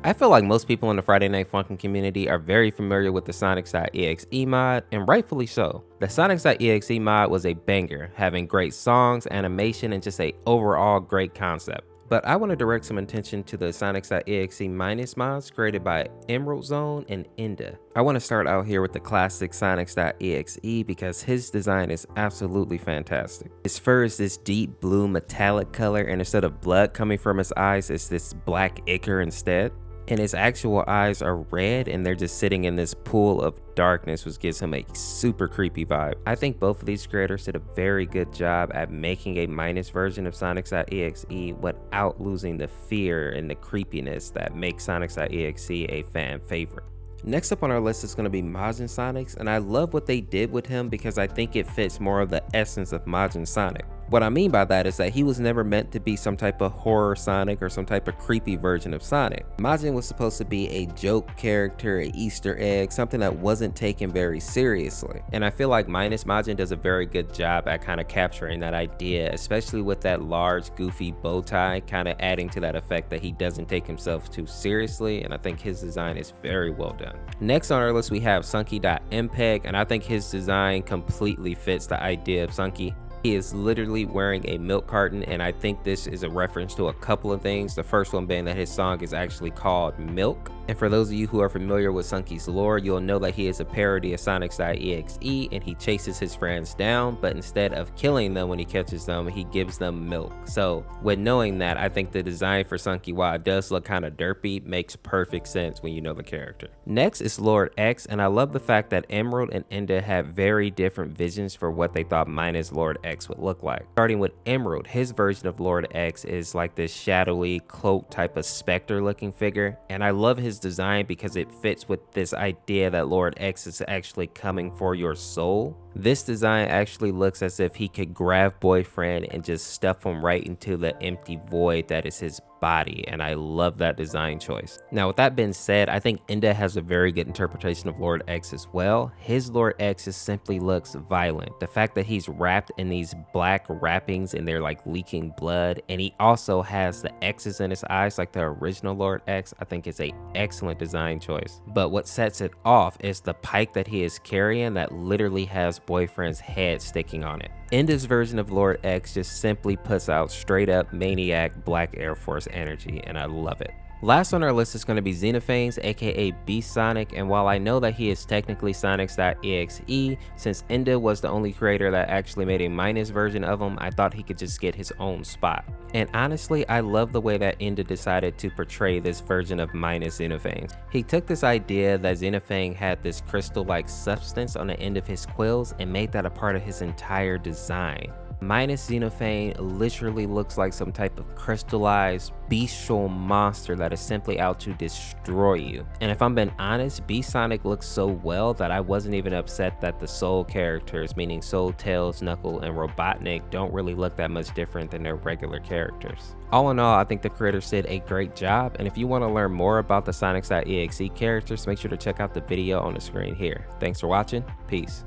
I feel like most people in the Friday Night Funkin' community are very familiar with the SONIC.EXE mod, and rightfully so. The SONIC.EXE mod was a banger, having great songs, animation, and just a overall great concept. But I want to direct some attention to the SONIC.EXE minus mods created by Emerald Zone and Enda. I want to start out here with the classic SONIC.EXE because his design is absolutely fantastic. His fur is this deep blue metallic color, and instead of blood coming from his eyes, it's this black ichor instead. And his actual eyes are red and they're just sitting in this pool of darkness, which gives him a super creepy vibe. I think both of these creators did a very good job at making a minus version of SONIC.EXE without losing the fear and the creepiness that makes SONIC.EXE a fan favorite. Next up on our list is going to be Majin Sonics, and I love what they did with him because I think it fits more of the essence of Majin Sonic. What I mean by that is that he was never meant to be some type of horror Sonic or some type of creepy version of Sonic. Majin was supposed to be a joke character, an Easter egg, something that wasn't taken very seriously. And I feel like Minus Majin does a very good job at kind of capturing that idea, especially with that large goofy bow tie, kind of adding to that effect that he doesn't take himself too seriously, and I think his design is very well done. Next on our list we have sunky.mpeg, and I think his design completely fits the idea of Sunkee. He is literally wearing a milk carton, and I think this is a reference to a couple of things. The first one being that his song is actually called Milk. And for those of you who are familiar with Sunkee's lore, you'll know that he is a parody of SONIC.EXE, and he chases his friends down, but instead of killing them when he catches them, he gives them milk. So with knowing that, I think the design for Sunkee, while it does look kind of derpy, makes perfect sense when you know the character. Next is Lord X, and I love the fact that Emerald and Enda have very different visions for what they thought minus Lord X would look like. Starting with Emerald, his version of Lord X is like this shadowy cloak type of specter looking figure, and I love his design because it fits with this idea that Lord X is actually coming for your soul. This design actually looks as if he could grab Boyfriend and just stuff him right into the empty void that is his body, and I love that design choice. Now with that being said, I think Enda has a very good interpretation of Lord X as well. His Lord X just simply looks violent. The fact that he's wrapped in these black wrappings and they're like leaking blood, and he also has the X's in his eyes like the original Lord X, I think is a excellent design choice. But what sets it off is the pike that he is carrying that literally has Boyfriend's head sticking on it. Enda's version of Lord X just simply puts out straight up maniac Black Air Force energy, and I love it. Last on our list is going to be Xenophanes, aka Beast Sonic, and while I know that he is technically SONIC.EXE, since Enda was the only creator that actually made a minus version of him, I thought he could just get his own spot. And honestly, I love the way that Enda decided to portray this version of minus Xenophanes. He took this idea that Xenophane had this crystal-like substance on the end of his quills and made that a part of his entire design. Minus Xenophane literally looks like some type of crystallized bestial monster that is simply out to destroy you. And if I'm being honest, Beast Sonic looks so well that I wasn't even upset that the Soul characters, meaning Soul, Tails, Knuckle, and Robotnik, don't really look that much different than their regular characters. All in all, I think the creators did a great job, and if you want to learn more about the SONIC.EXE characters, make sure to check out the video on the screen here. Thanks for watching, peace.